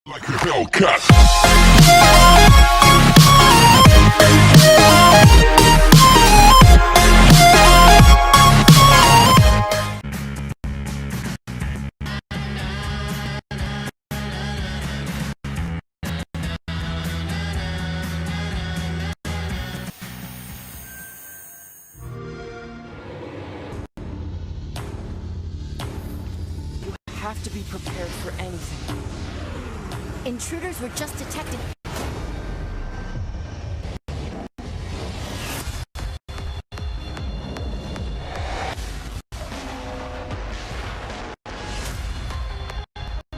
Like a Hellcat. You have to be prepared for anything. Intruders were just detected.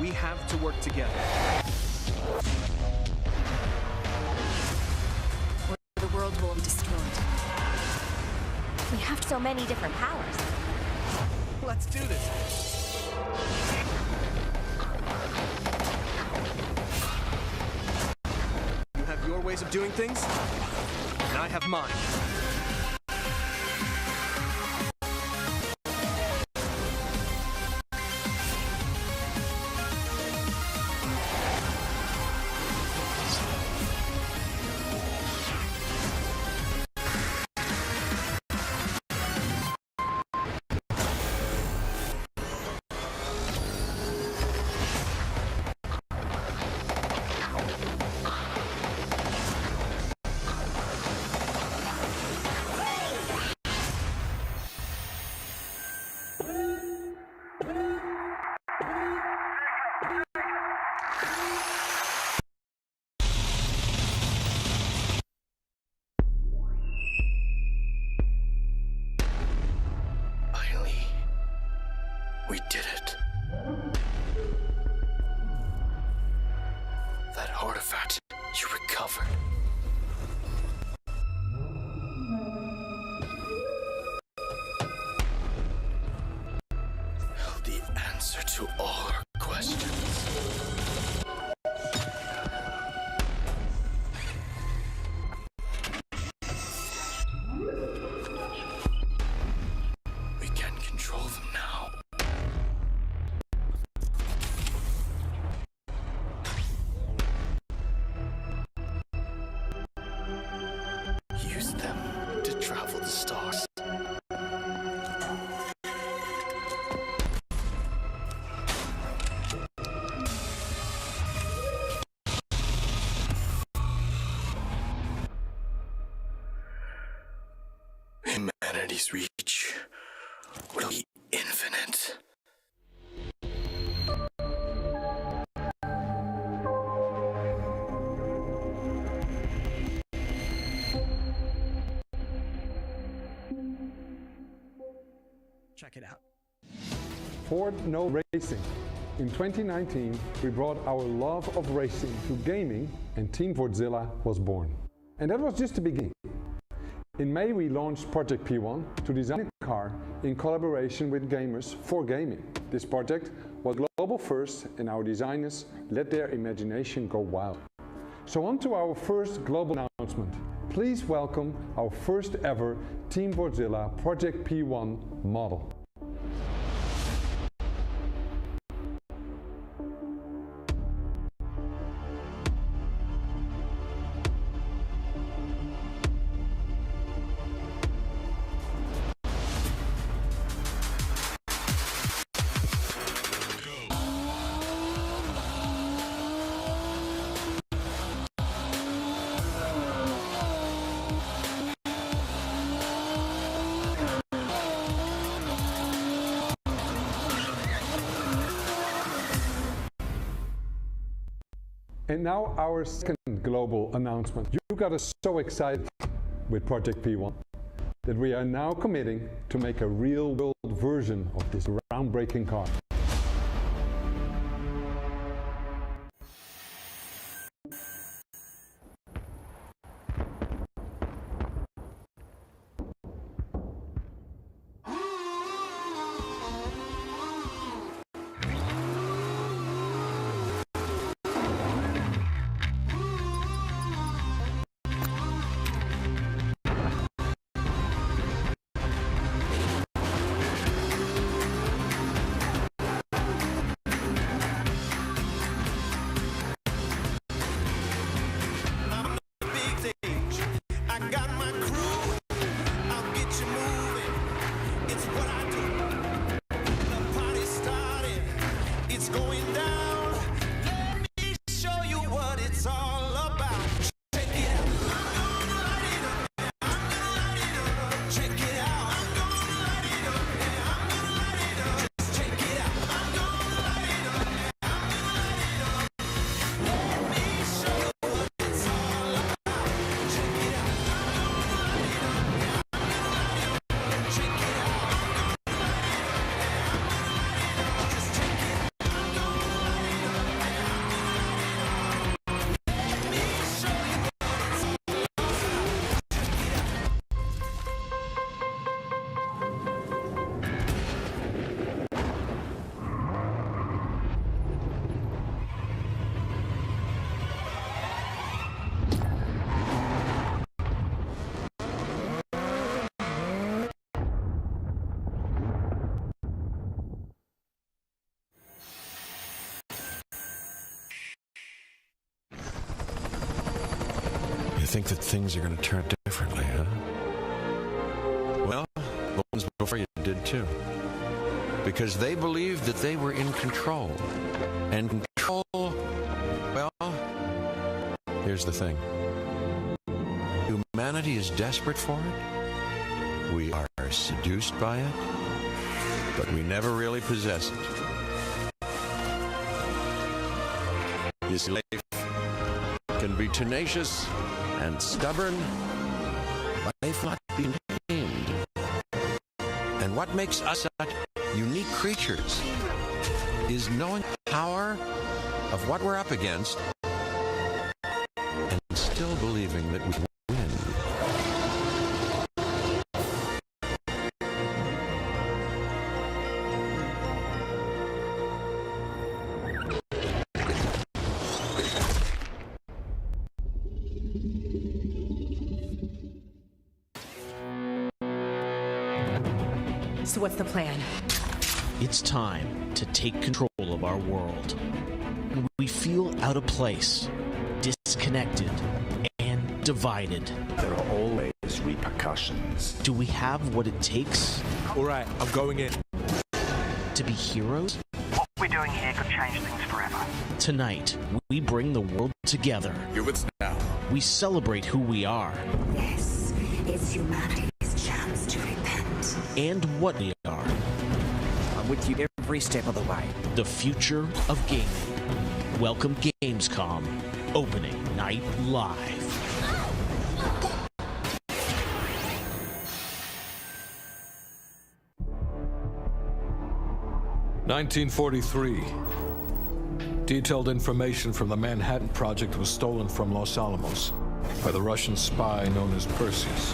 We have to work together. Or the world will be destroyed. We have so many different powers. Let's do this. You have your ways of doing things, and I have mine. We did it. That artifact you recovered. Held the answer to all our questions. We can control them now. Use them to travel the stars. Humanity's reach will be infinite. Check it out. Ford No Racing. In 2019, we brought our love of racing to gaming, and Team Fordzilla was born. And that was just the beginning. In May, we launched Project P1 to design a car in collaboration with gamers for gaming. This project was global first, and our designers let their imagination go wild. So on to our first global announcement. Please welcome our first ever Team Fordzilla Project P1 model. And now our second global announcement. You got us so excited with Project P1 that we are now committing to make a real-world version of this groundbreaking car. big stage. I got my crew. I'll get you moving. It's what I do. The party started. It's going down. Let me show you what it's all about. Check it out. I'm gonna light it up. I'm gonna light it up. Check it out. I'm gonna light it up. Yeah, I'm gonna light it up. Just check it out. I'm gonna light it up. Yeah, I'm gonna light it up. Let me show you what it's all about. Check it out. I'm gonna light it up. Yeah, I'm gonna light it up. Check it out. I'm gonna light it up. Yeah, I'm gonna light it up. Just check it out. I'm gonna light it up. Yeah, I'm gonna light it up. Let me show you what it's all about. Check it out. You think that things are going to turn out differently, huh? Well, the ones before you did too. Because they believed that they were in control. And control, well, here's the thing. Humanity is desperate for it. We are seduced by it. But we never really possess it. You see, life can be tenacious and stubborn, but life not be tamed. And what makes us such unique creatures is knowing the power of what we're up against and still believing that we win. So what's the plan? It's time to take control of our world. We feel out of place, disconnected, and divided. There are always repercussions. Do we have what it takes All right, I'm going in. to be heroes? What we're doing here could change things forever. Tonight, we bring the world together. You're with us now. We celebrate who we are This is humanity's chance to repent. and what we are. I'm with you every step of the way. The future of gaming. Welcome Gamescom. Opening night live. (1943). Detailed information from the Manhattan Project was stolen from Los Alamos by the Russian spy known as Perseus.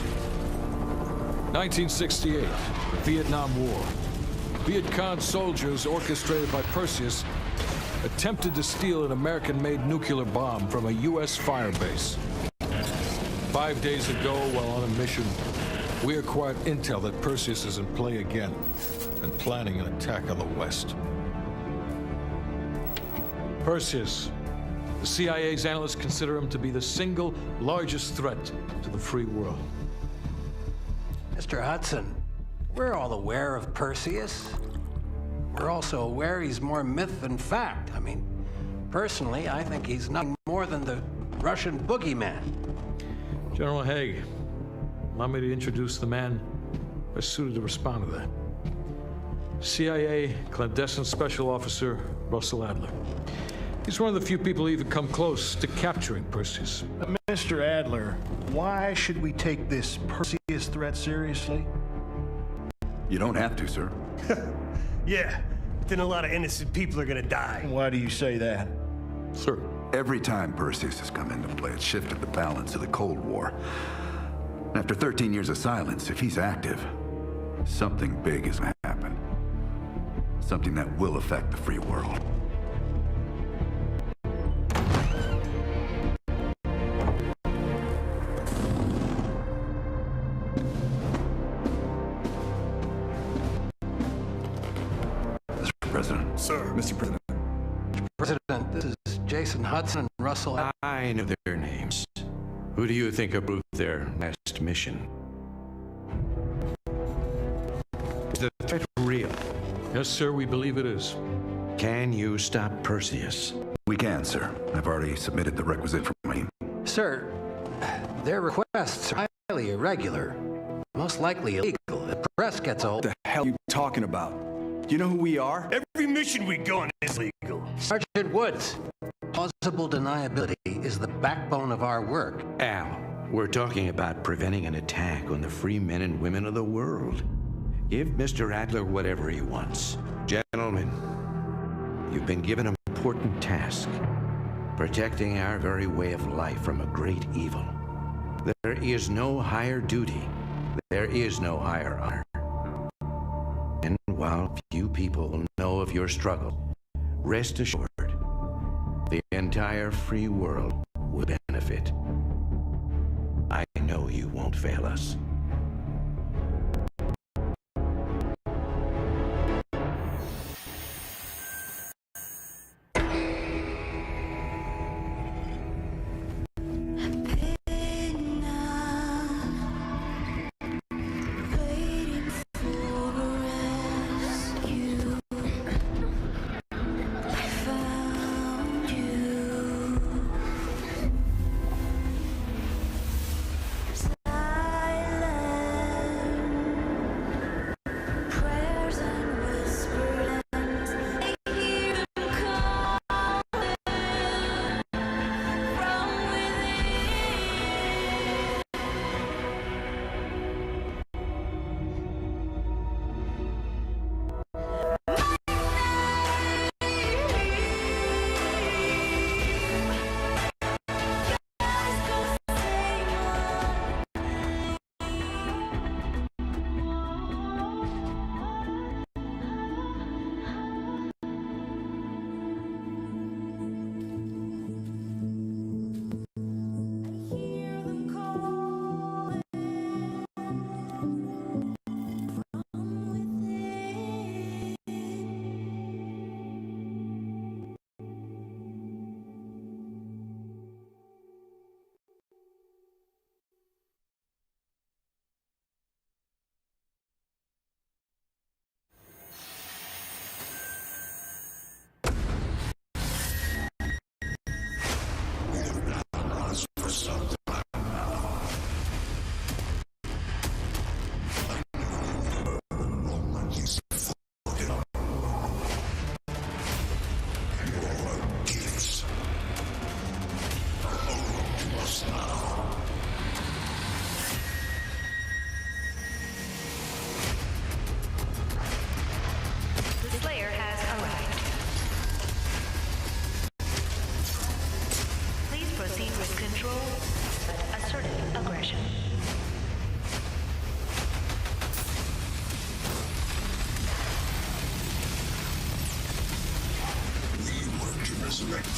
1968, the Vietnam War. Viet Cong soldiers orchestrated by Perseus attempted to steal an American-made nuclear bomb from a U.S. firebase. 5 days ago, while on a mission, we acquired intel that Perseus is in play again and planning an attack on the West. Perseus. The CIA's analysts consider him to be the single largest threat to the free world. Mr. Hudson, we're all aware of Perseus. We're also aware he's more myth than fact. I mean, personally, I think he's nothing more than the Russian boogeyman. General Haig, allow me to introduce the man best suited to respond to that. CIA clandestine special officer Russell Adler. He's one of the few people who even come close to capturing Perseus. Mr. Adler, why should we take this Perseus threat seriously? You don't have to, sir. Yeah, then a lot of innocent people are gonna die. Why do you say that? Sir. Every time Perseus has come into play, it shifted the balance of the Cold War. After 13 years of silence, if he's active, something big is gonna happen. Something that will affect the free world. President. Sir. Mr. President. President, this is Jason Hudson and Russell. I know their names. Who do you think approved their last mission? Is the threat real? Yes, sir, we believe it is. Can you stop Perseus? We can, sir. I've already submitted the requisite for me. Sir, their requests are highly irregular. Most likely illegal. The press gets old. What the hell are you talking about? Do you know who we are? Every mission we go on is legal. Sergeant Woods, plausible deniability is the backbone of our work. Al, we're talking about preventing an attack on the free men and women of the world. Give Mr. Adler whatever he wants. Gentlemen, you've been given an important task. Protecting our very way of life from a great evil. There is no higher duty. There is no higher honor. And while few people know of your struggle, rest assured, the entire free world will benefit. I know you won't fail us.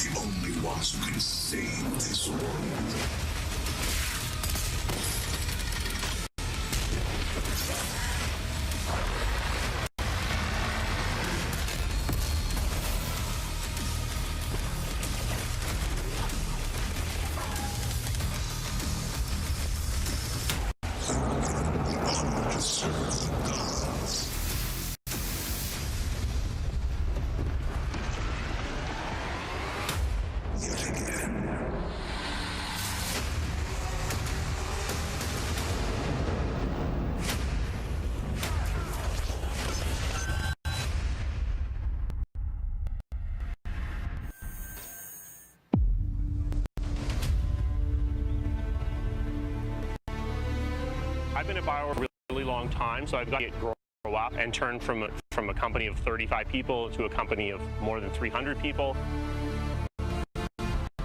The only ones who can save this world. I've been at BioWare for a really long time, so I've got to grow up and turn from a company of 35 people to a company of more than 300 people.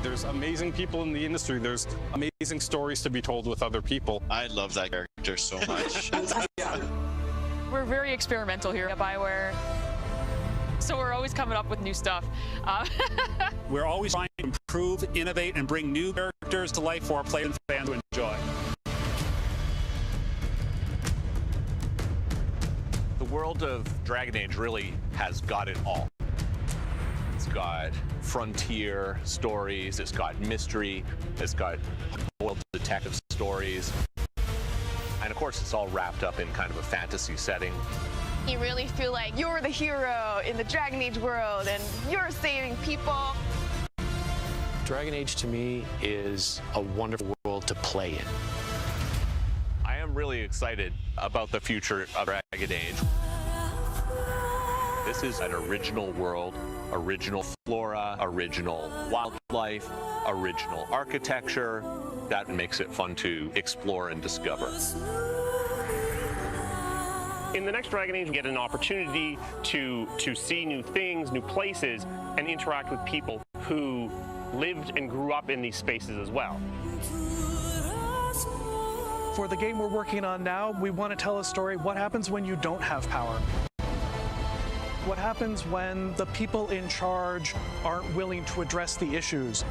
There's amazing people in the industry. There's amazing stories to be told with other people. I love that character so much. We're very experimental here at BioWare, so we're always coming up with new stuff. We're always trying to improve, innovate, and bring new characters to life for our players and fans to enjoy. The world of Dragon Age really has got it all. It's got frontier stories, it's got mystery, it's got oil detective stories. And of course, it's all wrapped up in kind of a fantasy setting. You really feel like you're the hero in the Dragon Age world and you're saving people. Dragon Age to me is a wonderful world to play in. I am really excited about the future of Dragon Age. This is an original world, original flora, original wildlife, original architecture. That makes it fun to explore and discover. In the next Dragon Age, we get an opportunity to see new things, new places, and interact with people who lived and grew up in these spaces as well. For the game we're working on now, we want to tell a story. What happens when you don't have power? What happens when the people in charge aren't willing to address the issues?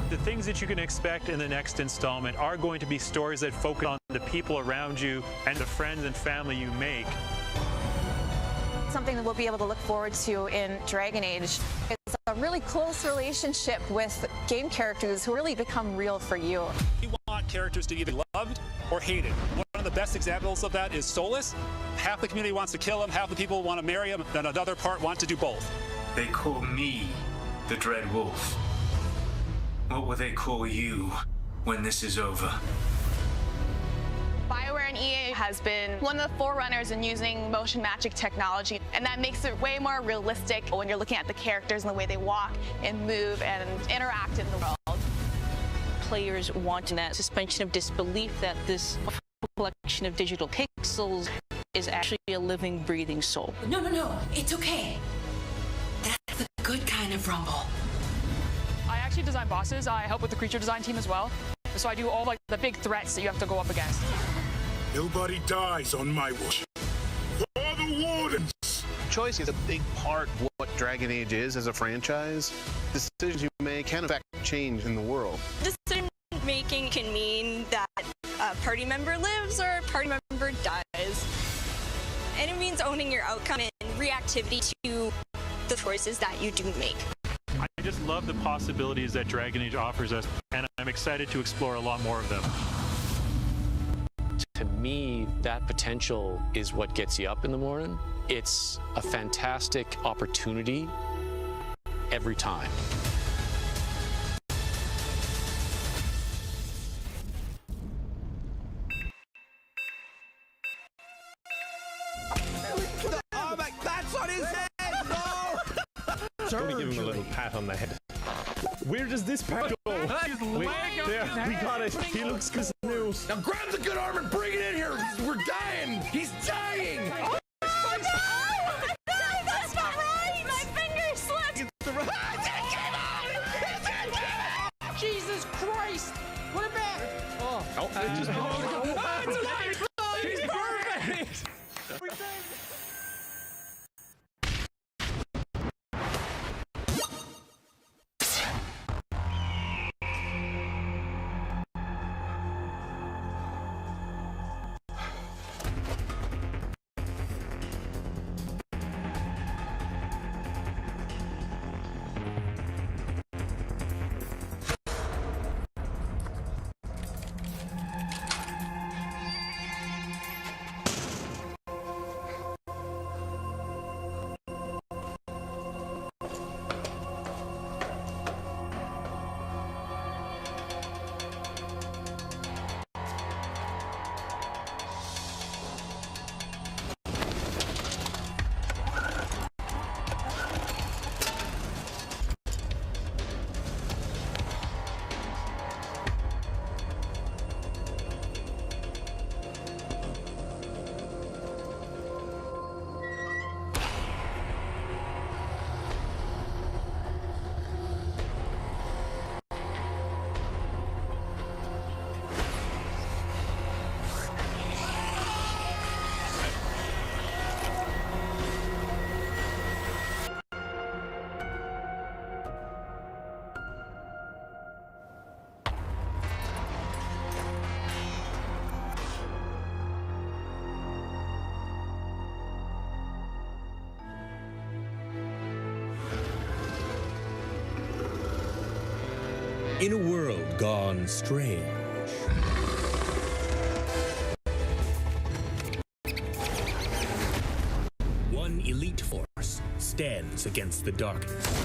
The things that you can expect in the next installment are going to be stories that focus on the people around you and the friends and family you make. Something that we'll be able to look forward to in Dragon Age is a really close relationship with game characters who really become real for you. We want characters to either be loved or hated. One of the best examples of that is Solus. Half the community wants to kill him, half the people want to marry him, and another part want to do both. They call me the Dread Wolf. What will they call you when this is over? BioWare and EA has been one of the forerunners in using motion matching technology, and that makes it way more realistic when you're looking at the characters and the way they walk and move and interact in the world. Players want that suspension of disbelief that this collection of digital pixels is actually a living, breathing soul. No, it's okay. That's the good kind of rumble. I actually design bosses. I help with the creature design team as well. So I do all like the big threats that you have to go up against. Nobody dies on my watch. For the Wardens! Choice is a big part of what Dragon Age is as a franchise. Decisions you make can affect change in the world. Decision making can mean that a party member lives or a party member dies. And it means owning your outcome and reactivity to the choices that you do make. I just love the possibilities that Dragon Age offers us, and I'm excited to explore a lot more of them. To me, that potential is what gets you up in the morning. It's a fantastic opportunity every time. That's on his head! No! I'm gonna give him a little pat on the head. Where does this part go? We got it. He looks new. Now grab the good armor and bring it in here! We're dying! He's dying! Oh, no! That's not right! My finger slipped! Jesus Christ! Put it back! Oh, it just... It's alive! He's perfect! We did. In a world gone strange, one elite force stands against the darkness.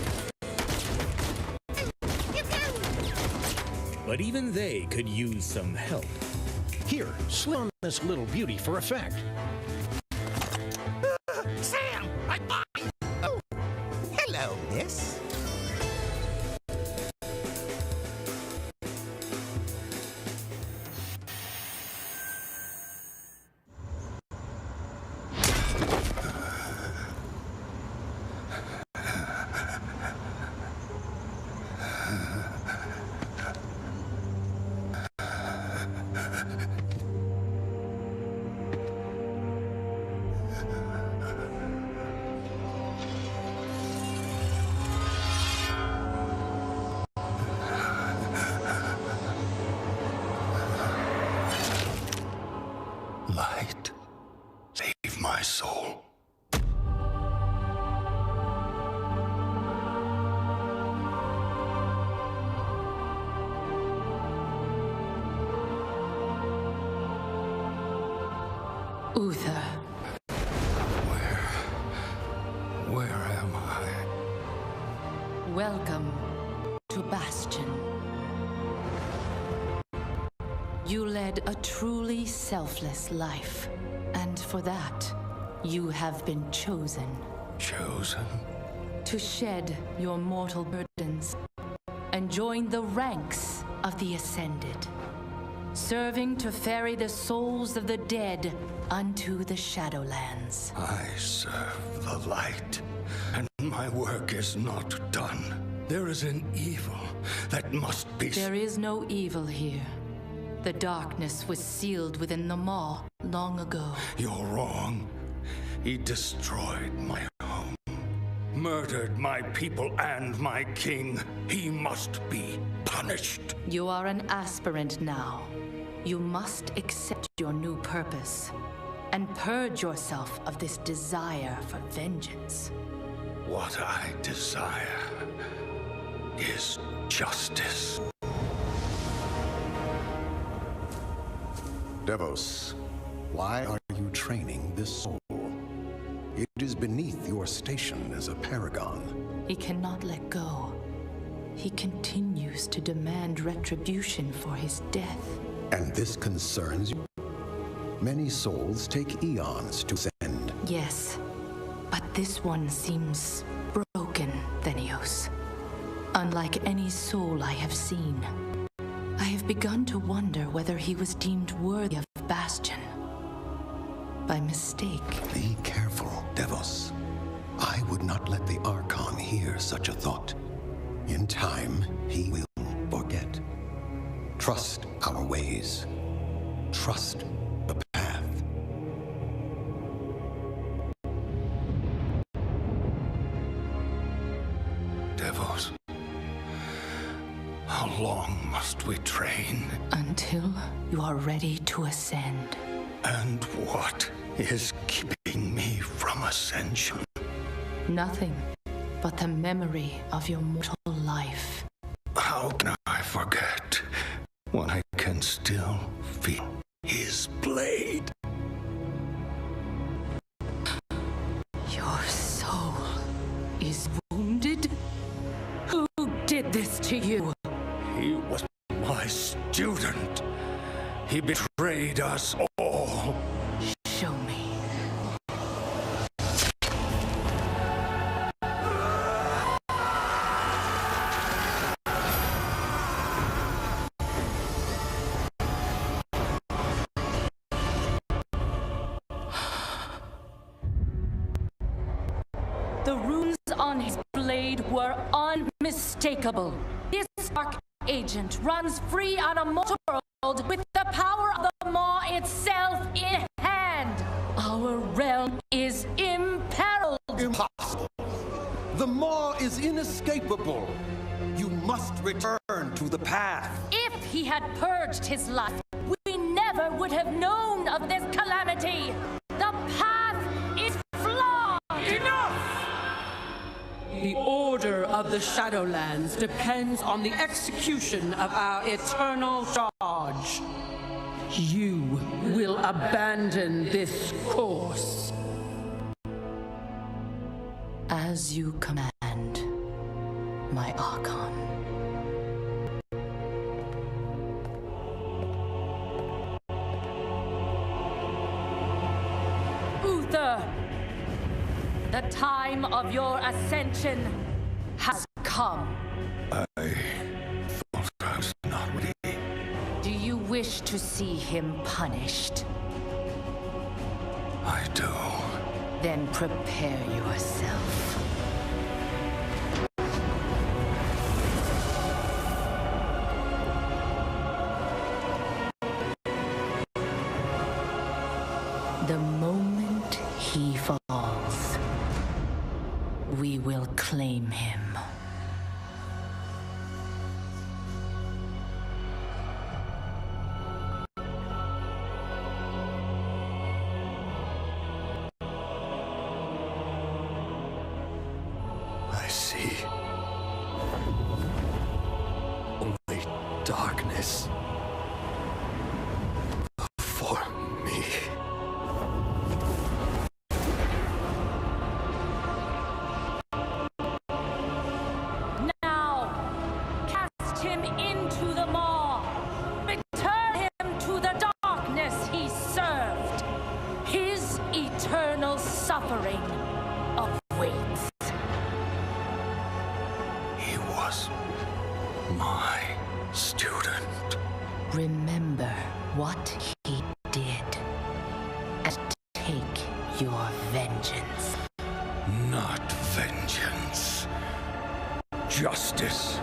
But even they could use some help. Here, slam on this little beauty for effect. Sam! Oh, hello, miss. Light, save my soul. Uther. Where am I? Welcome to Bastion. You led a truly selfless life, and for that, you have been chosen. Chosen? To shed your mortal burdens and join the ranks of the Ascended, serving to ferry the souls of the dead unto the Shadowlands. I serve the light, and my work is not done. There is an evil that must be... There is no evil here. The darkness was sealed within the Maw long ago. You're wrong. He destroyed my home, murdered my people and my king. He must be punished. You are an aspirant now. You must accept your new purpose and purge yourself of this desire for vengeance. What I desire is justice. Devos, why are you training this soul? It is beneath your station as a paragon. He cannot let go. He continues to demand retribution for his death. And this concerns you? Many souls take eons to ascend. Yes, but this one seems broken, Thenios. Unlike any soul I have seen. I have begun to wonder whether he was deemed worthy of Bastion. By mistake. Be careful, Devos. I would not let the Archon hear such a thought. In time, he will forget. Trust our ways. Trust the path. Devos, how long must we train? Until you are ready to ascend. And what is keeping me from ascension? Nothing but the memory of your mortal life. How can I forget when I can still feel his blade? Your soul is wounded? Who did this to you? He was my student. He betrayed us all. Show me. The runes on his blade were unmistakable. This dark agent runs free on a mortal world with the power of the Maw itself in hand. Our realm is imperiled. Impossible. The Maw is inescapable. You must return to the path. If he had purged his life, we never would have known of this calamity. The path is flawed. Enough! The Order of the Shadowlands depends on the execution of our eternal charge. You will abandon this course. As you command, my Archon. Uther, the time of your ascension has come. I thought I was not ready. Do you wish to see him punished? I do. Then prepare yourself. The moment he falls, we will claim him. I see. Only darkness for me. Now, cast him into the maw. Return him to the darkness he served. His eternal suffering awaits. He was my student. Remember what he did, and take your vengeance. Not vengeance. Justice.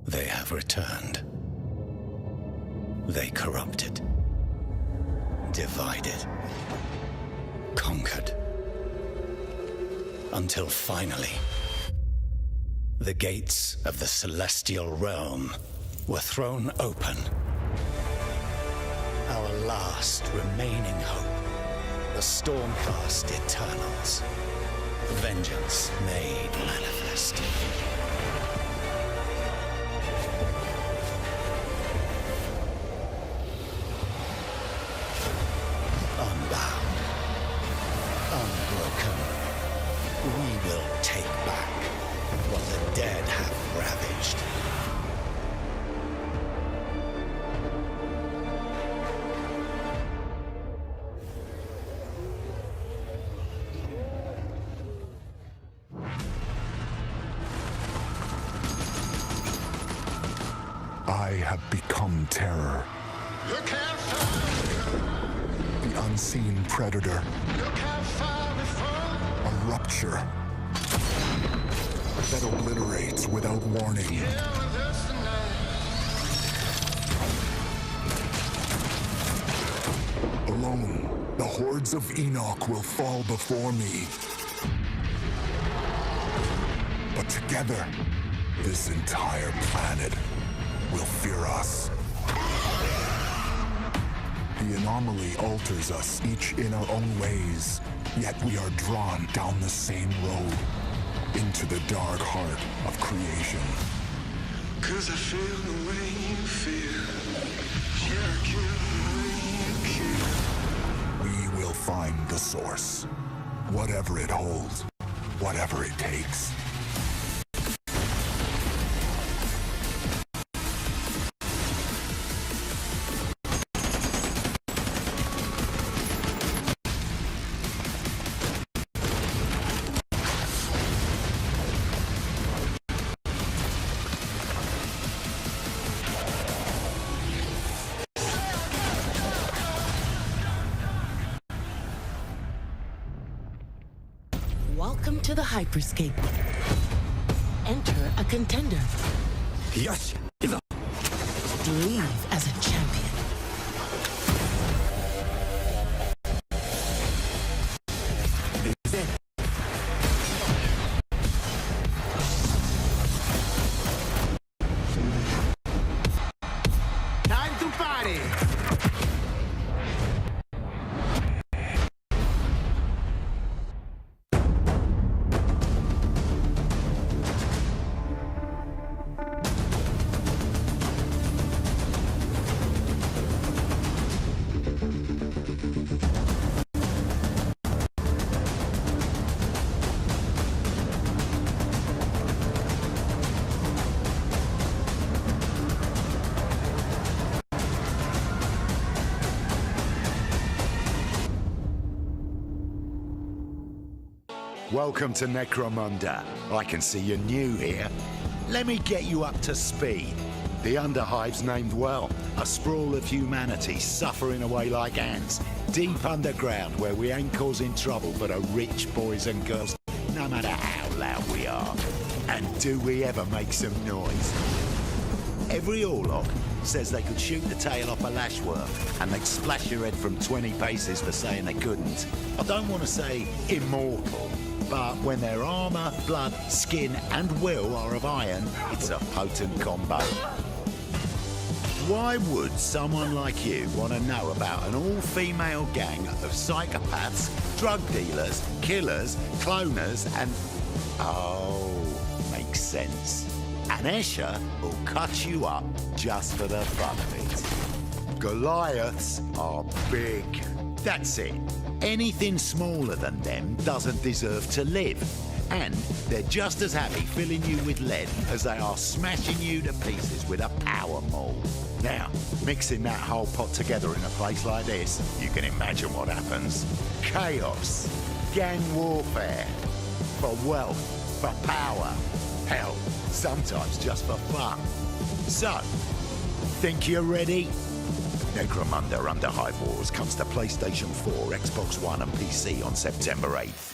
They have returned. They corrupted, divided, conquered, until finally, the gates of the celestial realm were thrown open. Our last remaining hope, the storm-cast Eternals, vengeance made manifest. Unbound, unbroken, we will take back what the dead have ravaged. I have become terror. You can't find The unseen predator. You can't find me from A rupture that obliterates without warning. here with us tonight. Alone, the hordes of Enoch will fall before me. But together, this entire planet will fear us. The anomaly alters us, each in our own ways, yet we are drawn down the same road, into the dark heart of creation. 'Cause I feel the way you feel. Yeah, I kill the way you kill. We will find the source, whatever it holds, whatever it takes. Welcome to the Hyperscape. Enter a contender. Yes. Leave as a champion. Time to party. Welcome to Necromunda. I can see you're new here. Let me get you up to speed. The Underhive's named well. A sprawl of humanity suffering away like ants. Deep underground where we ain't causing trouble for the rich boys and girls, no matter how loud we are. And do we ever make some noise? Every Orlok says they could shoot the tail off a lashworm and they'd splash your head from 20 paces for saying they couldn't. I don't want to say immortal, but when their armor, blood, skin and will are of iron, it's a potent combo. Why would someone like you want to know about an all-female gang of psychopaths, drug dealers, killers, cloners and... Oh, makes sense. And Escher will cut you up just for the fun of it. Goliaths are big. That's it. Anything smaller than them doesn't deserve to live. And they're just as happy filling you with lead as they are smashing you to pieces with a power maul. Now, mixing that whole pot together in a place like this, you can imagine what happens. Chaos, gang warfare, for wealth, for power, hell, sometimes just for fun. So, think you're ready? Necromunda Underhive Wars comes to PlayStation 4, Xbox One and PC on September 8th.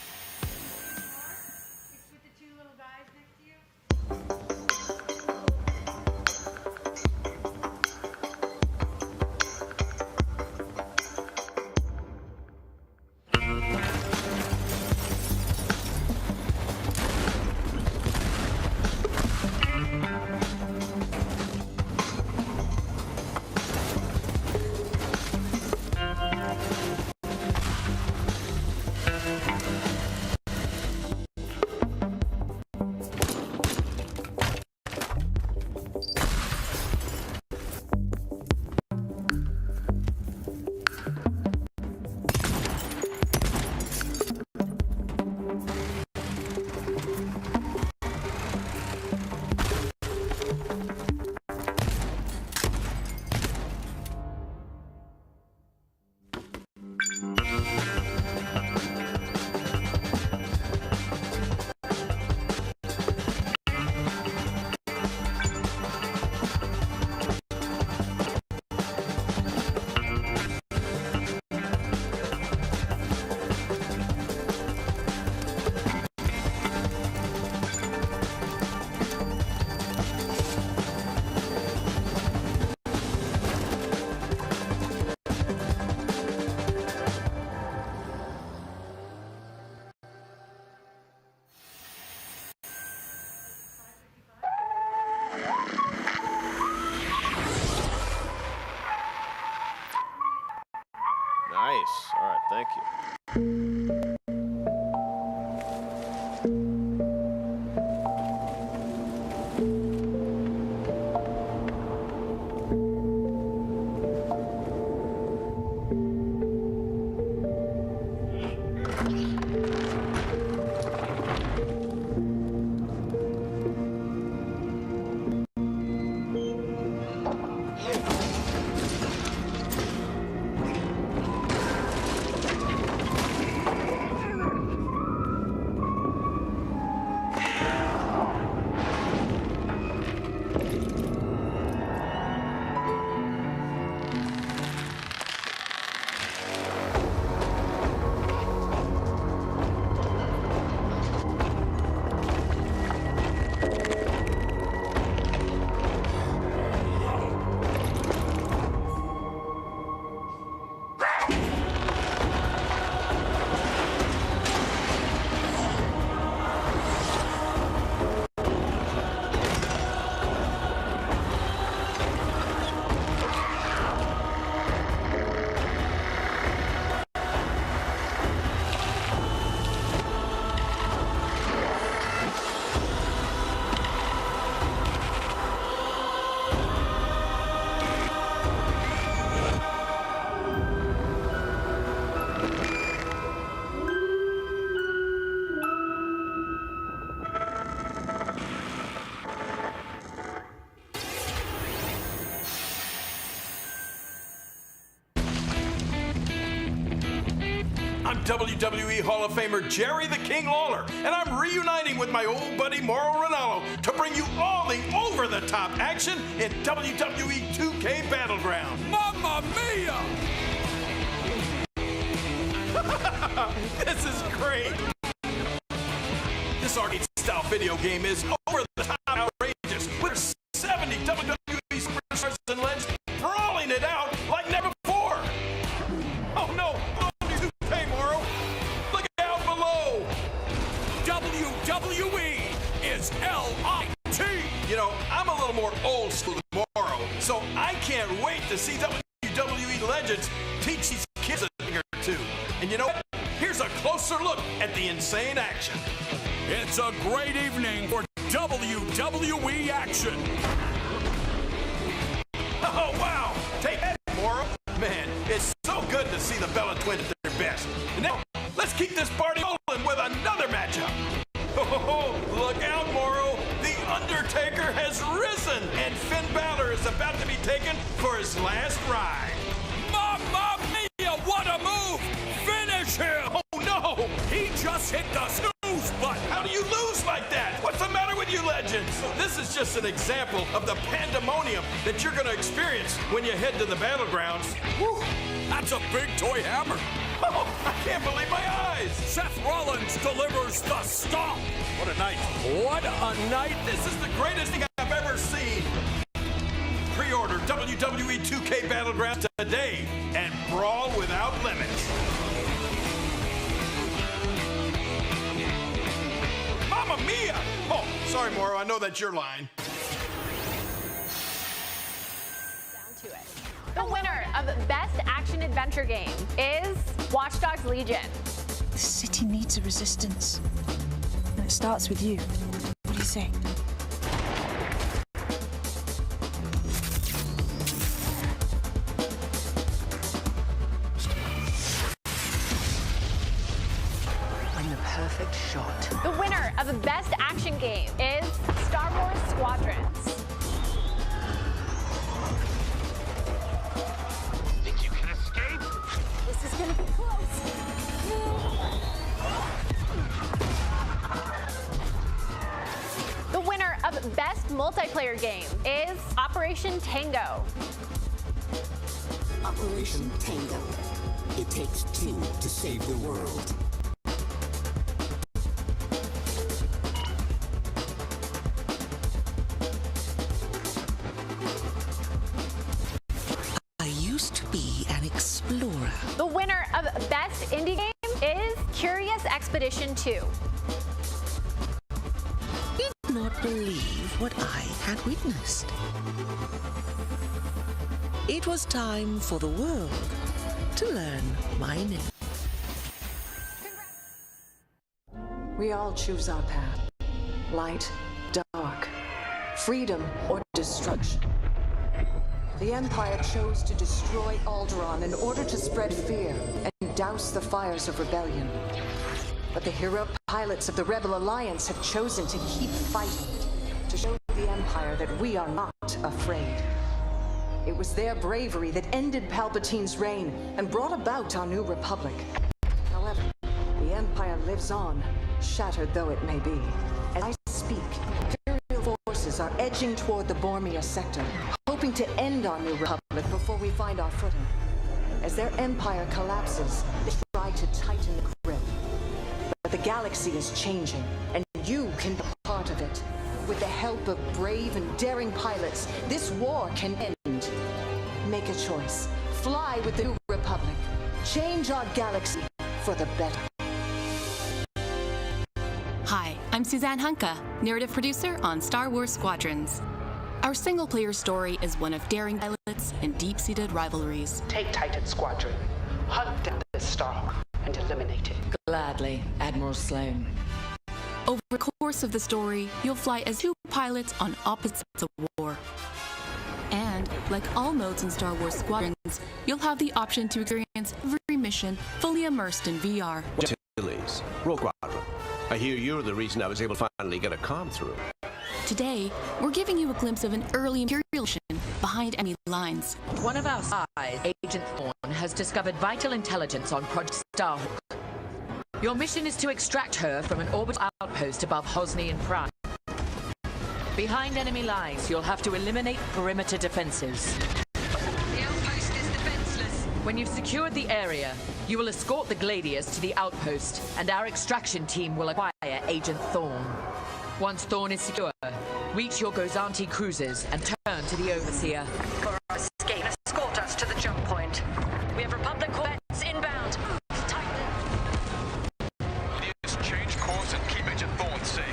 WWE Hall of Famer Jerry the King Lawler, and I'm reuniting with my old buddy Mauro Ranallo to bring you all the over-the-top action in WWE 2K Battle Grounds. Mamma mia! This is great! This arcade-style video game is over-the-top outrageous, with 70 WWE superstars and legends brawling it out like never before! Oh no! W2K, Mauro! Look out below! WWE is LIT! You know, I'm a little more old school than Mauro, so I can't wait to see WWE legends teach these kids a thing or two. And you know what? Here's a closer look at the insane action. It's a great evening for WWE action. Oh, wow! Take that, Mauro. Man, it's so good to see the Bella Twins at their best. And now, let's keep this party rolling with another matchup. Oh, look out, Mauro. The Undertaker has risen, and Finn Balor is about to be taken for his last ride. Mamma mia, what a move! Finish him! Oh, no! He just hit the snooze button! How do you lose like that? What's the matter with you legends? This is just an example of the pandemonium that you're going to experience when you head to the battlegrounds. Whew, that's a big toy hammer. Oh, I can't believe my eyes. Seth Rollins delivers the stomp. What a night. What a night. This is the greatest thing I've ever seen. Pre-order WWE 2K Battle Grounds today and brawl without limits. Mamma mia! Oh, sorry, Mauro. I know that's your line. Down to it. The winner of Best Action Adventure Game is Watch Dogs Legion. The city needs a resistance. And it starts with you. What do you say? I'm the perfect shot. The winner of the Best Action Game is Star Wars Squadrons. Think you can escape? This is gonna be close. The winner of Best Multiplayer Game is Operation Tango. Operation Tango. It takes two to save the world. Explorer. The winner of Best Indie Game is Curious Expedition 2. Did not believe what I had witnessed. It was time for the world to learn my name. We all choose our path. Light, dark, freedom, or destruction. The Empire chose to destroy Alderaan in order to spread fear and douse the fires of rebellion. But the hero pilots of the Rebel Alliance have chosen to keep fighting, to show the Empire that we are not afraid. It was their bravery that ended Palpatine's reign and brought about our new republic. However, the Empire lives on, shattered though it may be. As I speak, Imperial forces are edging toward the Bormia sector, hoping to end our new republic before we find our footing. As their empire collapses, they try to tighten the grip. But the galaxy is changing, and you can be part of it. With the help of brave and daring pilots, this war can end. Make a choice. Fly with the new republic. Change our galaxy for the better. Hi, I'm Suzanne Hunka, narrative producer on Star Wars Squadrons. Our single-player story is one of daring pilots and deep-seated rivalries. Take Titan Squadron, hunt down the Starhawk, and eliminate it. Gladly, Admiral Sloan. Over the course of the story, you'll fly as two pilots on opposite sides of war. And, like all modes in Star Wars Squadrons, you'll have the option to experience every mission fully immersed in VR. Tilly's, Rogue Squadron. I hear you're the reason I was able to finally get a comm through. Today, we're giving you a glimpse of an early Imperial mission behind enemy lines. One of our spies, Agent Thorne, has discovered vital intelligence on Project Starhawk. Your mission is to extract her from an orbital outpost above Hosni and Prime. Behind enemy lines, you'll have to eliminate perimeter defenses. The outpost is defenseless. When you've secured the area, you will escort the Gladius to the outpost, and our extraction team will acquire Agent Thorn. Once Thorn is secure, reach your Gozanti cruisers and turn to the Overseer. For our escape, escort us to the jump point. We have Republic corvettes inbound. Change course and keep Agent Thorn safe.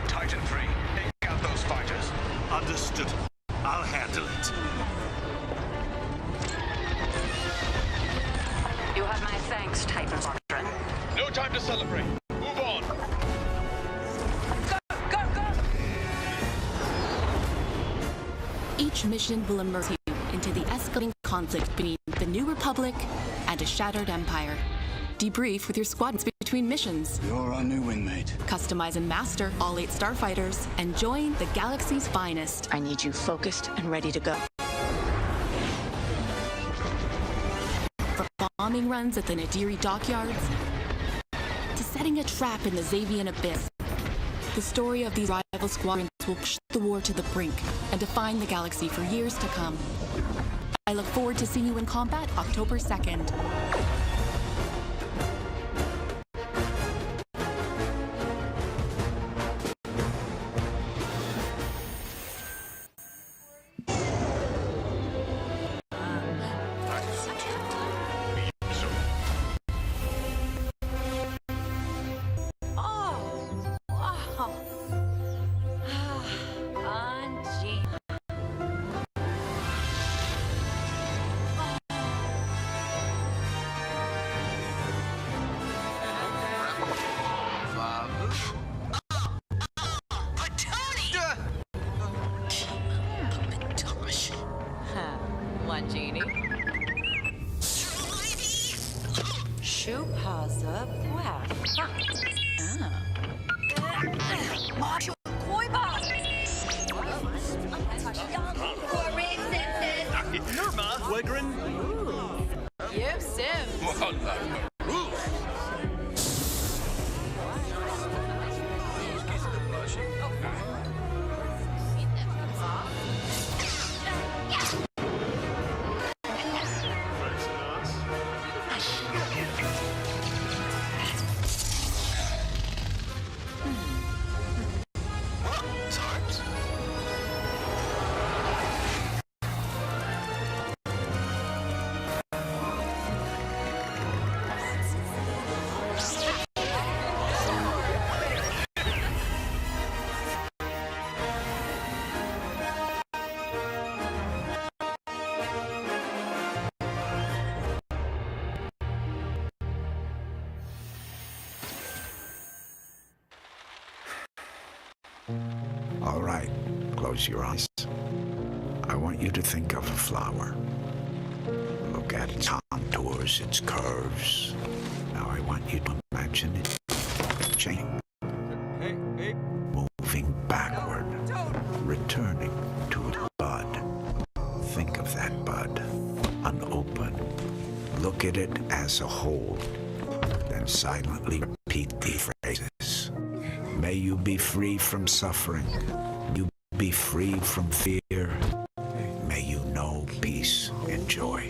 Titan 3, take out those fighters. Understood. I'll handle it. You have my thanks, Titan Squadron. No time to celebrate. Move on. Each mission will immerse you into the escalating conflict between the New Republic and a shattered empire. Debrief with your squadrons between missions. You're our new wingmate. Customize and master all 8 starfighters and join the galaxy's finest. I need you focused and ready to go. From bombing runs at the Nadiri dockyards to setting a trap in the Xavian abyss, the story of these rival squadrons will push the war to the brink and define the galaxy for years to come. I look forward to seeing you in combat October 2nd. All right, close your eyes. I want you to think of a flower. Look at its contours, its curves. Now I want you to imagine it changing, moving backward, returning to a bud. Think of that bud, unopened. Look at it as a whole, then silently repeat these phrases. May you be free from suffering. May you be free from fear. May you know peace and joy.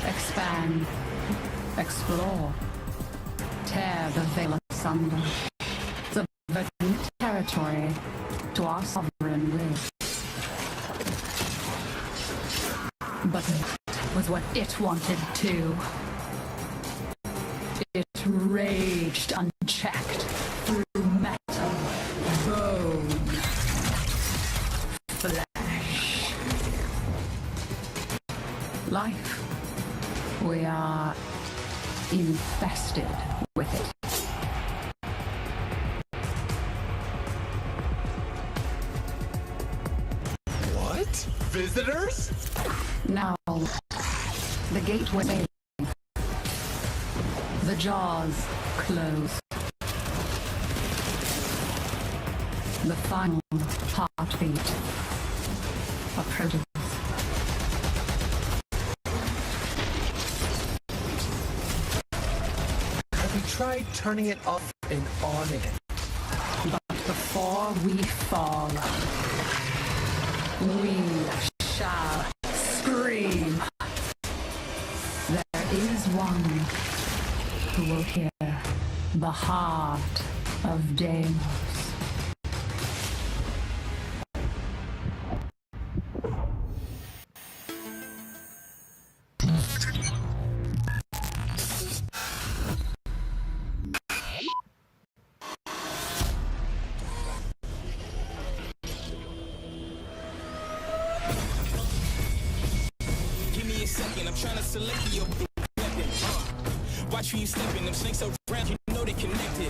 Expand, explore, tear the veil asunder, subvert new territory to our sovereign will. But was what it wanted too. It raged unchecked through metal, bone, flesh. Life. We are infested with it. What? Visitors? Now, the gate was open. The jaws close. The final heartbeat approaches. Have you tried turning it off and on again? But before we fall, we shall scream. There is one who will hear the heart of Deimos. Give me a second, I'm trying to select your weapon. Watch who you stepping, them snakes around, you know they connected.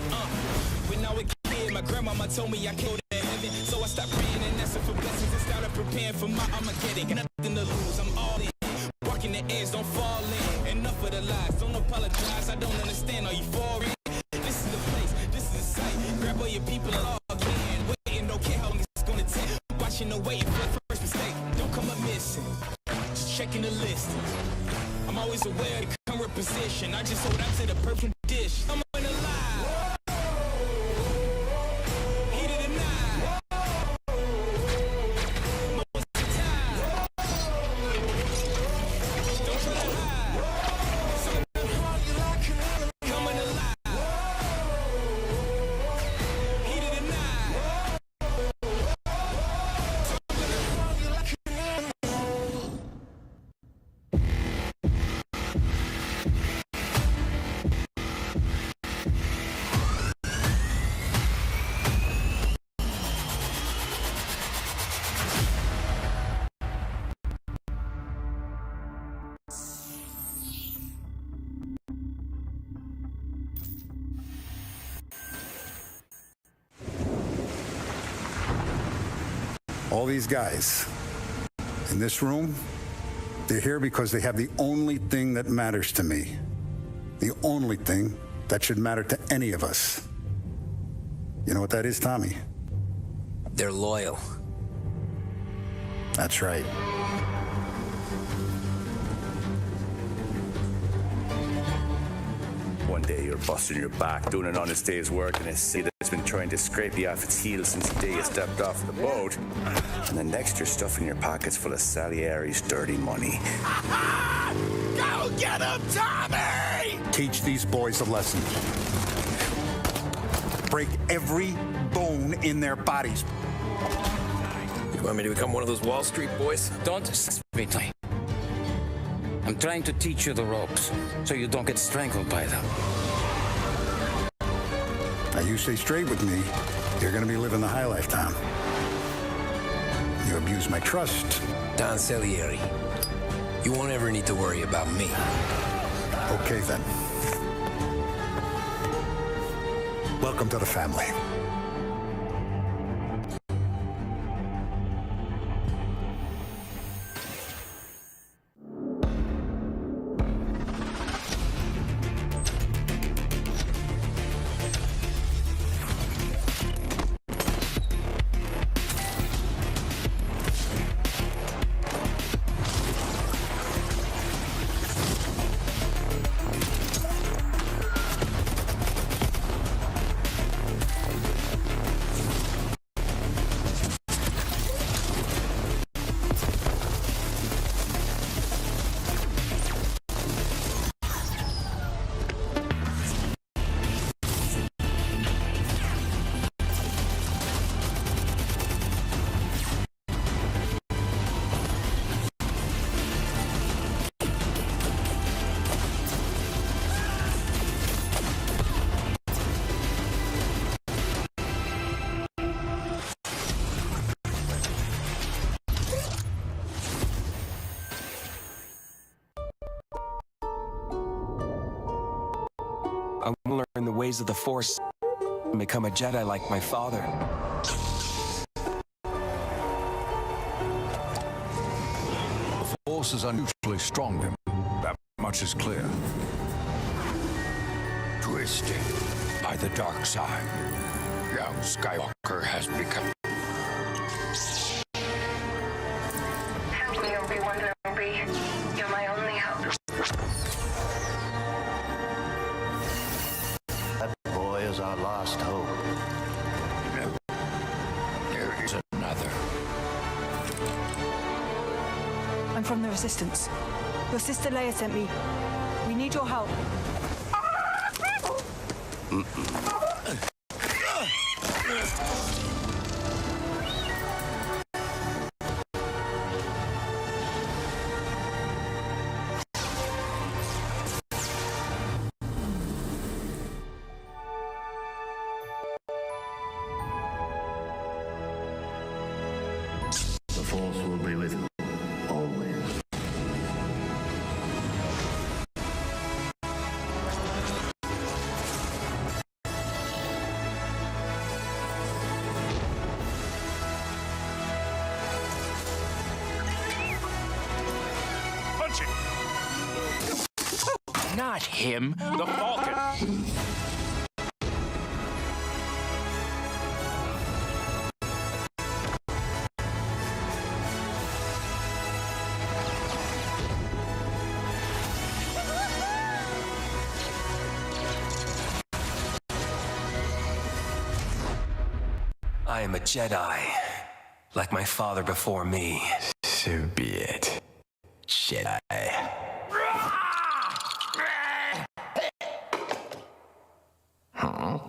When I was a kid, my grandmama told me I killed in heaven. So I stopped praying and asking for blessings and started preparing for my Armageddon. Got nothing to lose, I'm all in. Walking the edge, don't fall in. Enough of the lies, don't apologize, I don't understand, are you for it? This is the place, this is the site. Grab all your people and log in. Waiting, don't care how long it's gonna take. Watching the waiting for the first mistake. Don't come up missing, just checking the list. I'm always aware of the current position. I just hold out to the perfect dish. I'm in a lie. Heated and night. Most of the time. Don't try to hide. Coming alive. Heated and night. All these guys in this room, they're here because they have the only thing that matters to me. The only thing that should matter to any of us. You know what that is, Tommy? They're loyal. That's right. One day you're busting your back, doing an honest day's work in a city that's been trying to scrape you off its heels since the day you stepped off the boat. And the next you're stuffing your pockets full of Salieri's dirty money. Go get him, Tommy! Teach these boys a lesson. Break every bone in their bodies. You want me to become one of those Wall Street boys? Don't speak me. I'm trying to teach you the ropes, so you don't get strangled by them. Now you stay straight with me, you're gonna be living the high life, Tom. You abuse my trust. Don Salieri, you won't ever need to worry about me. Okay then. Welcome to the family. the ways of the Force and become a Jedi like my father. The Force is unusually strong, then. That much is clear. Twisted by the dark side, young Skywalker has become... Help me, Obi-Wan Kenobi. You're my only hope. That boy is our last hope. No. There is another. I'm from the Resistance. Your sister Leia sent me. We need your help. The Force will be with you always. Punch it! Not him, the Falcon. I am a Jedi, like my father before me. So be it, Jedi. Huh?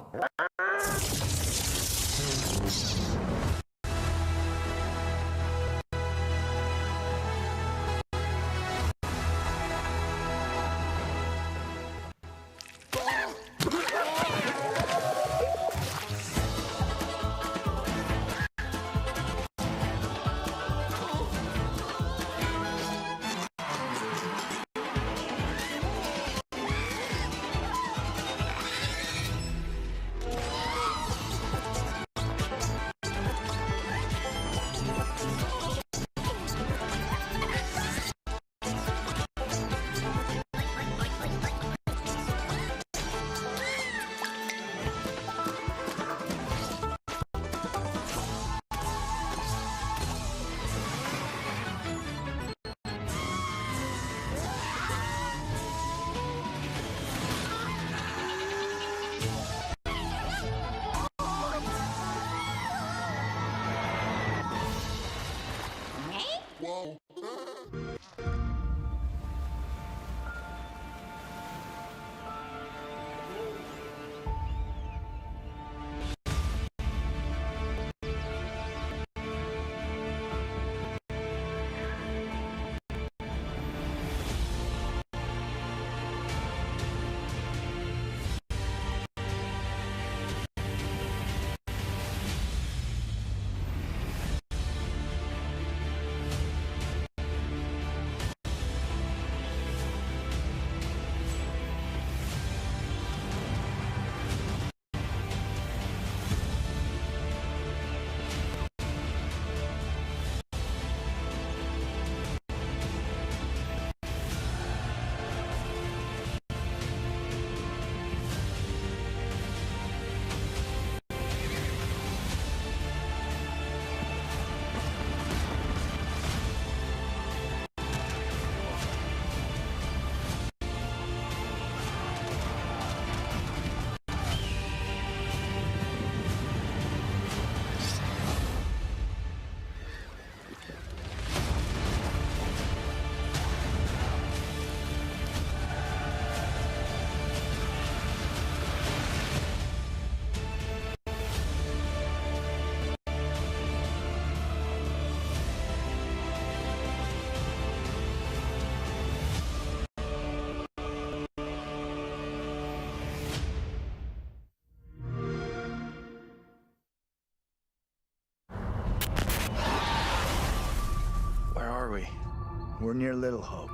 We're near Little Hope.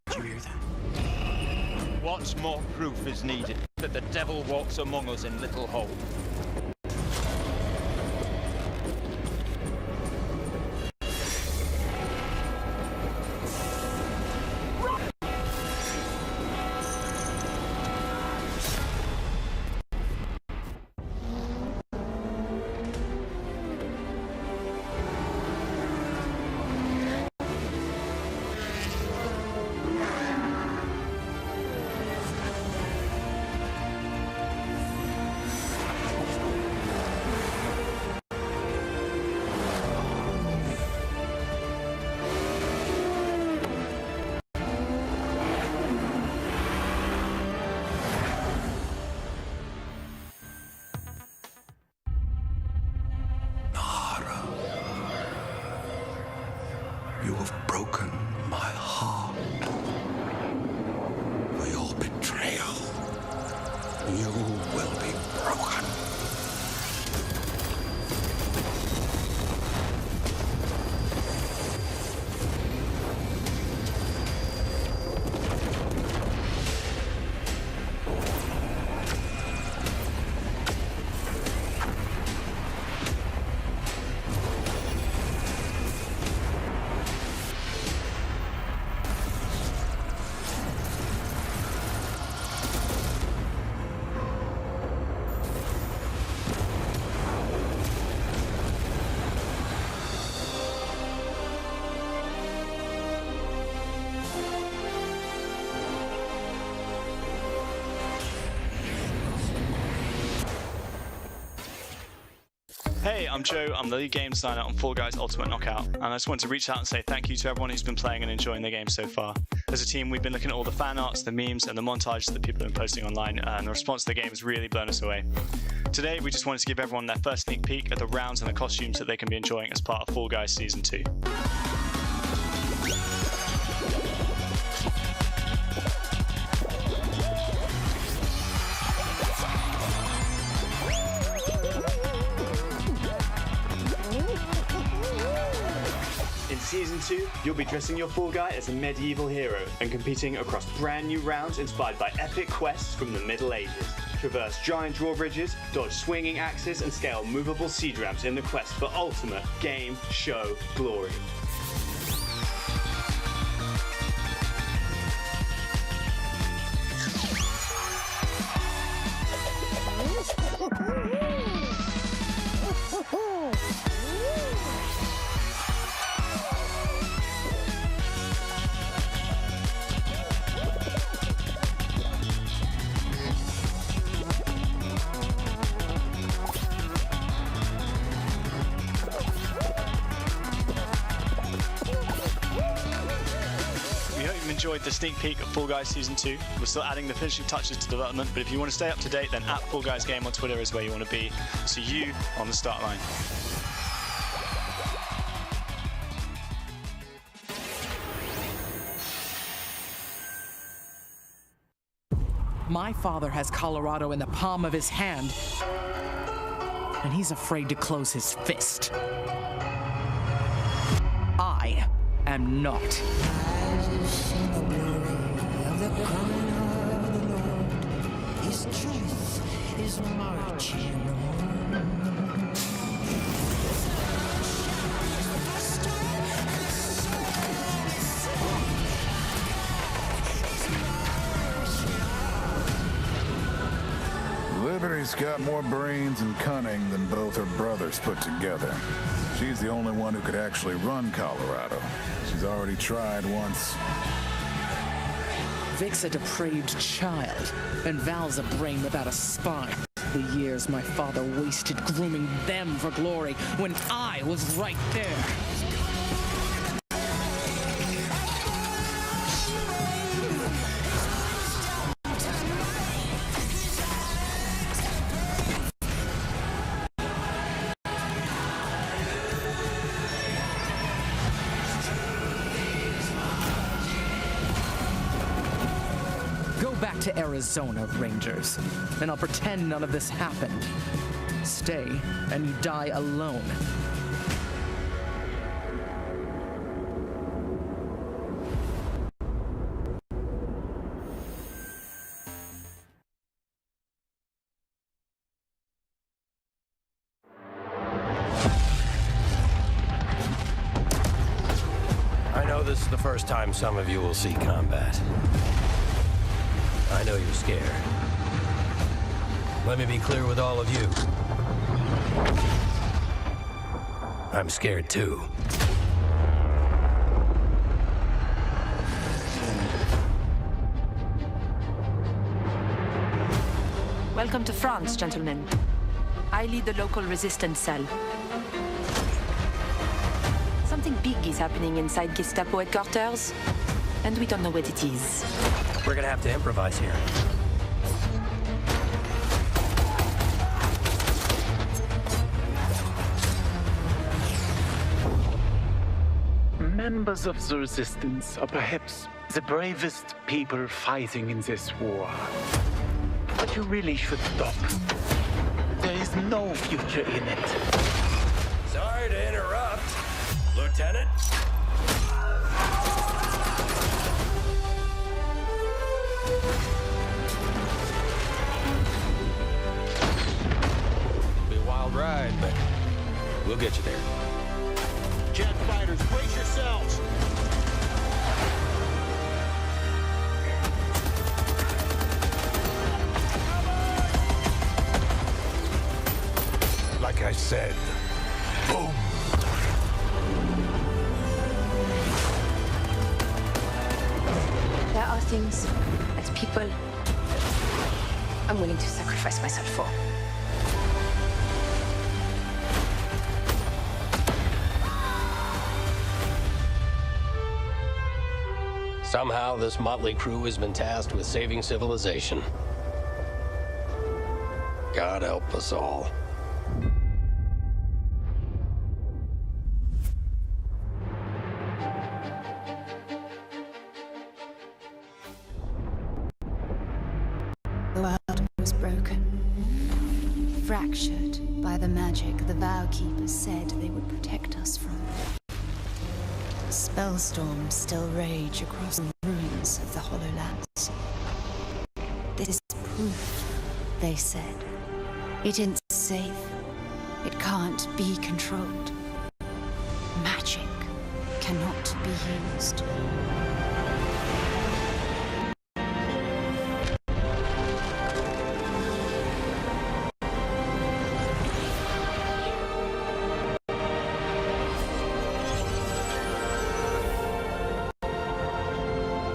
Did you hear that? Lots more proof is needed that the devil walks among us in Little Hope. You have broken my heart. For your betrayal, you will be broken. Hey, I'm Joe, I'm the lead game designer on Fall Guys Ultimate Knockout, and I just want to reach out and say thank you to everyone who's been playing and enjoying the game so far. As a team, we've been looking at all the fan arts, the memes, and the montages that people have been posting online, and the response to the game has really blown us away. Today, we just wanted to give everyone their first sneak peek at the rounds and the costumes that they can be enjoying as part of Fall Guys Season 2. Season 2, you'll be dressing your Fall Guy as a medieval hero and competing across brand new rounds inspired by epic quests from the Middle Ages. Traverse giant drawbridges, dodge swinging axes, and scale movable siege ramps in the quest for ultimate game show glory. Enjoyed the sneak peek of Fall Guys Season 2. We're still adding the finishing touches to development, but if you want to stay up to date, then at Fall Guys Game on Twitter is where you want to be. See you on the start line. My father has Colorado in the palm of his hand, and he's afraid to close his fist. I am not. His truth is marching on. Liberty's got more brains and cunning than both her brothers put together. She's the only one who could actually run Colorado. She's already tried once. Vic's a depraved child, and Val's a brain without a spine. The years my father wasted grooming them for glory when I was right there. To Arizona, Rangers. Then I'll pretend none of this happened. Stay, and you die alone. the first time some of you will see combat. I know you're scared. Let me be clear with all of you. I'm scared too. Welcome to France, gentlemen. I lead the local resistance cell. Something big is happening inside Gestapo headquarters, and we don't know what it is. We're gonna have to improvise here. Members of the Resistance are perhaps the bravest people fighting in this war. But you really should stop. There is no future in it. Sorry to interrupt, Lieutenant. Be a wild ride, but we'll get you there. Jet fighters, brace yourselves! Like I said, boom! There are things, as people, I'm willing to sacrifice myself for. Somehow, this motley crew has been tasked with saving civilization. God help us all. The world was broken, fractured by the magic the Vow Keepers said they would protect us from. Spellstorms still rage across the ruins of the Hollowlands. This is proof, they said. It isn't safe. It can't be controlled. Magic cannot be used.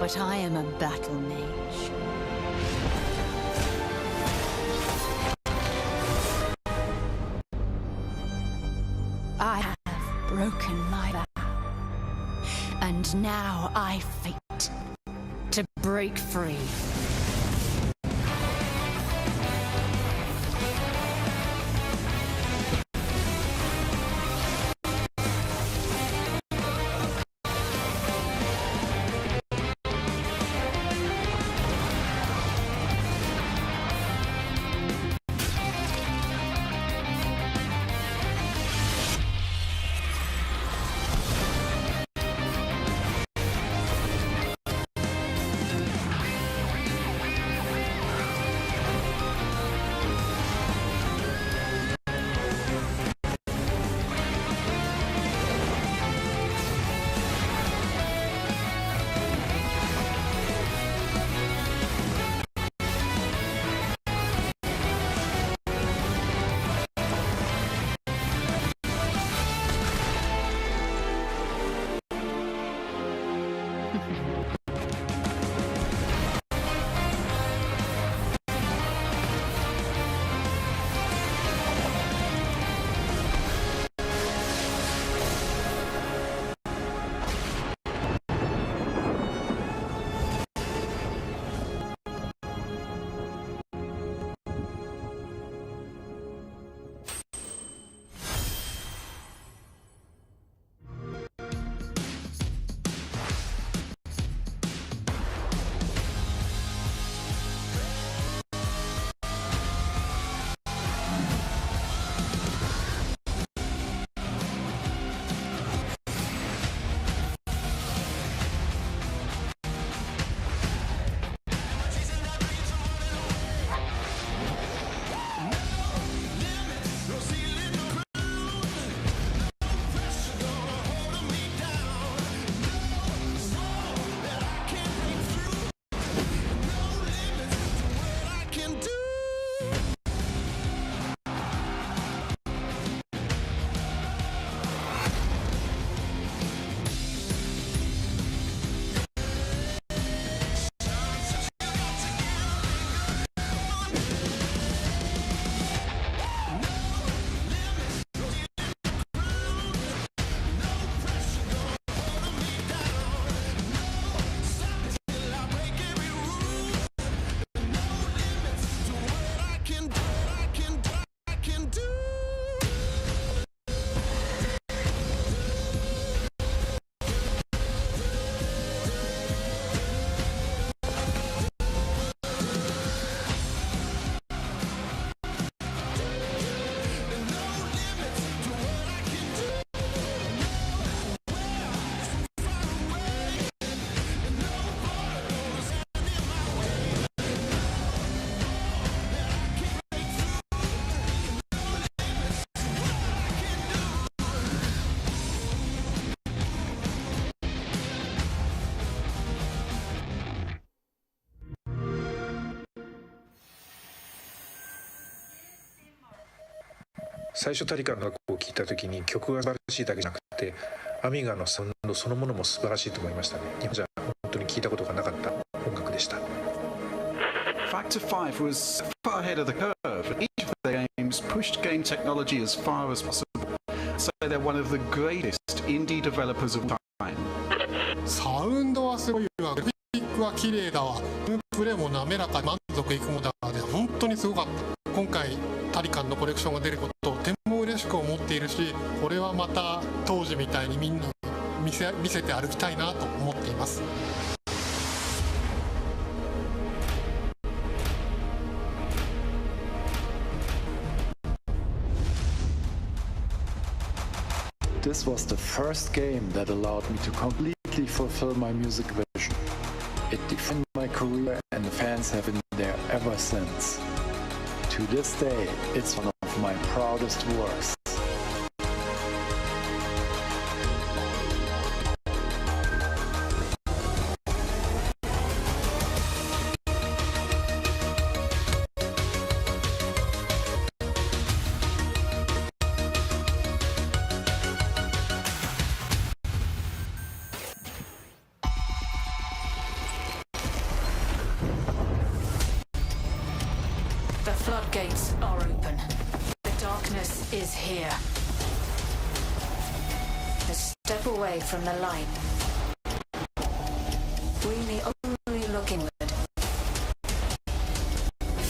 But I am a battle mage. I have broken my vow. And now I fight to break free. 最初タリカンがこう聞いた時に曲が素晴らしいだけじゃなくてアミガのサウンドそのものも素晴らしいと思いましたね。日本じゃ本当に聞いたことがなかった音楽でした。 Factor 5 was far ahead of the curve. Each of their games pushed game technology as far as possible. So they're one of the greatest indie developers of time. サウンドはすごいわ、グラフィックは綺麗だわ、プレイも滑らかで満足いくものだで本当にすごかった。今回タリカンのコレクションが出ることをとても嬉しく思っているし、これはまた当時みたいにみんな見せて歩きたいなと思っています。This was the first game that allowed me to completely fulfill my music vision. It defined my career and the fans have been there ever since. To this day, it's one of my proudest works. The floodgates are open. The darkness is here. A step away from the light. We need only look inward.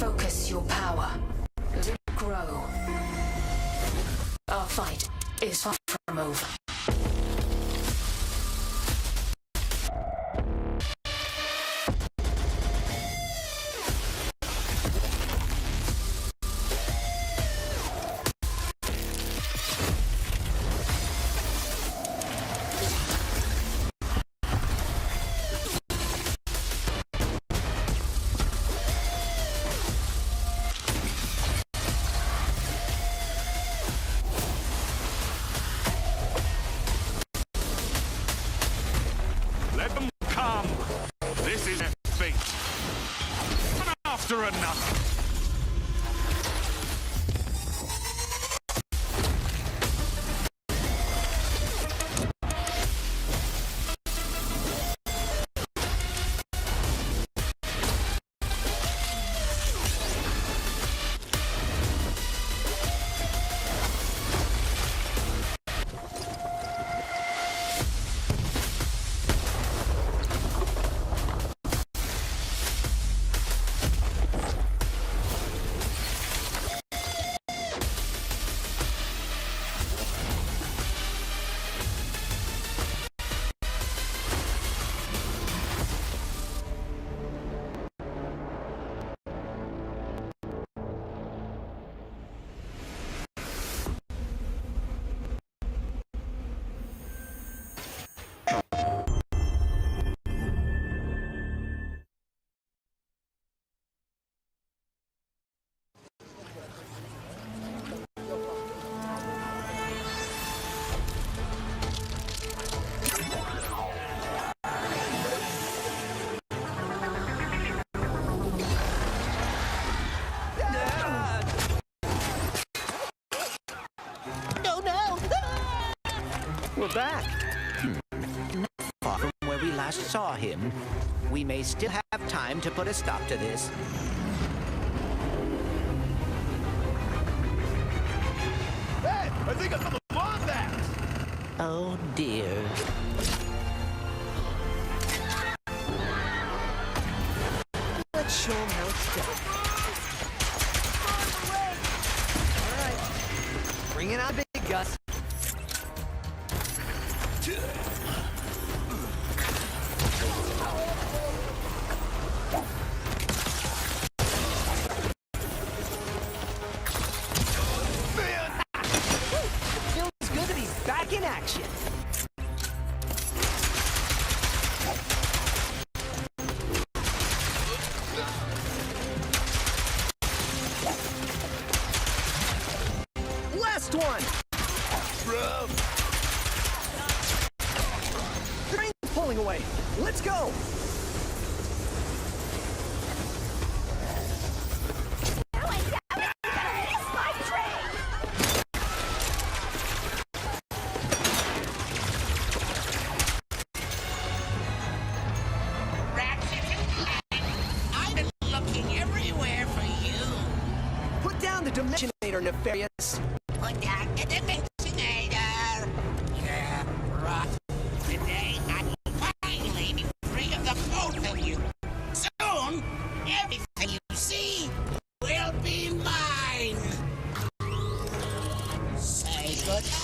Focus your power. Let it grow. Our fight is far from over. Let them come. This is their fate. One after another. We're back. Not far from where we last saw him. We may still have time to put a stop to this. Hey, I think I found the bomb bags. Oh dear. Let's show him how it's done. All right. Bring it on, big Gus. Feels good that he's back in action. Last one. Bro. Train's pulling away. Let's go. Dimensionator, Nefarious. Put down the Dimensionator! Yeah, right. Today, I will finally be free of the both of you. Soon, everything you see will be mine. Say goodbye.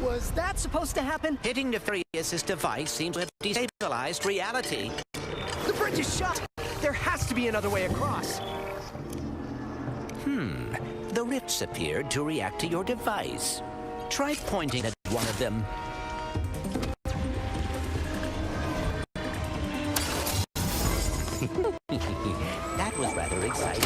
Was that supposed to happen? Hitting Nefarious's device seems to have destabilized reality. The bridge is shut! There has to be another way across. The rifts appeared to react to your device. Try pointing at one of them. That was rather exciting.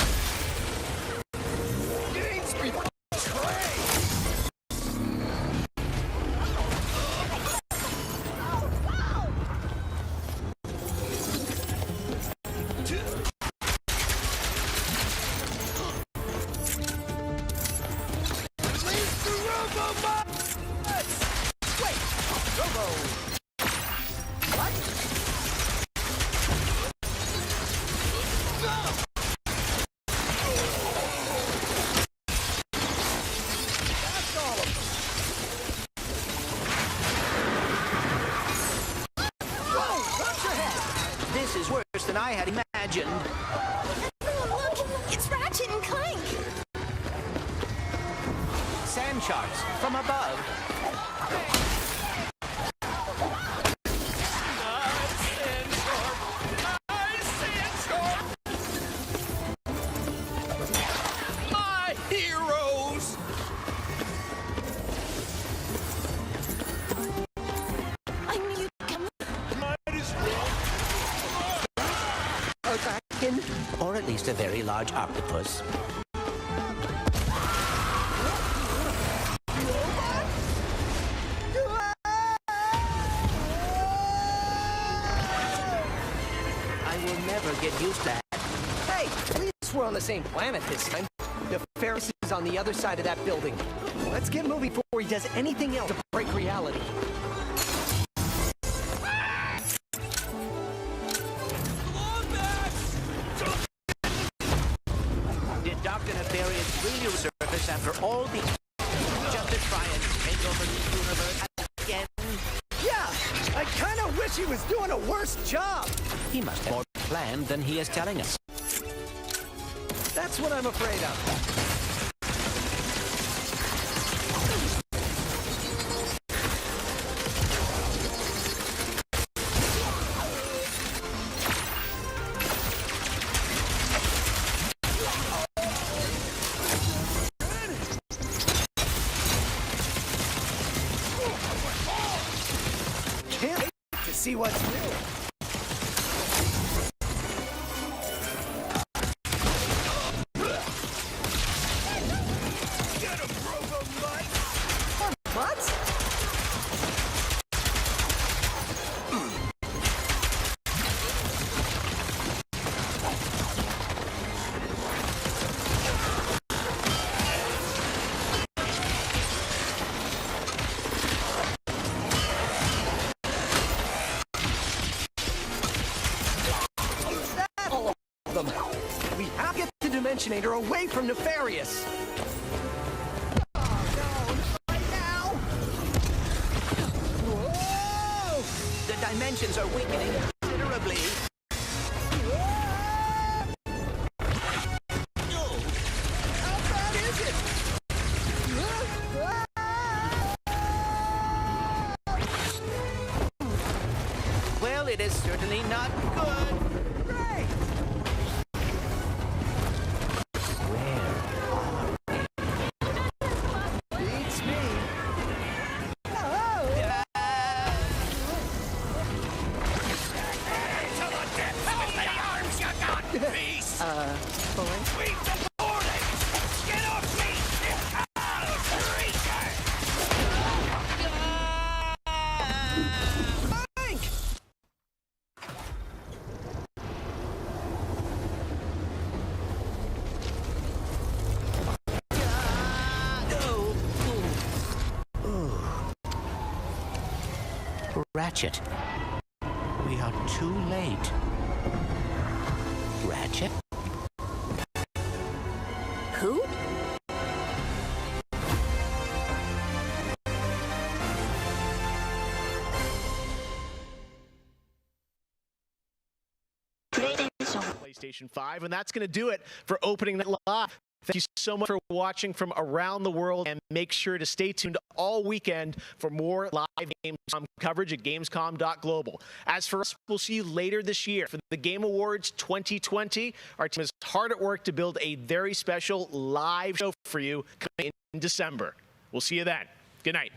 This is worse than I had imagined. Look! It's Ratchet and Clank! Sand sharks from above. My heroes! I knew you'd come. A kraken, or at least a very large octopus. I will never get used to that. Hey, at least we're on the same planet this time. Nefarious is on the other side of that building. Let's get moving before he does anything else to break reality. Did Dr. Nefarious really resurface after all these... just to try and take over the universe again? Yeah, I kind of wish he was doing a worse job. He must have more planned than he is telling us. That's what I'm afraid of. Can't wait to see what's new. We have to get the Dimensionator away from Nefarious. Oh no, not right now. Whoa! The dimensions are weakening considerably. How bad is it? Well, it is certainly not good. Great! Beats me. Oh! To the depths with the arms you got, beast! Sweep the boarding! Get off me, you foul creature! Frank! Ratchet. We are too late. Ratchet? Who? PlayStation 5, and that's going to do it for Opening Night Live. Thank you so much for watching from around the world, and make sure to stay tuned all weekend for more live Gamescom coverage at Gamescom.global. As for us, we'll see you later this year for the Game Awards 2020. Our team is hard at work to build a very special live show for you coming in December. We'll see you then. Good night.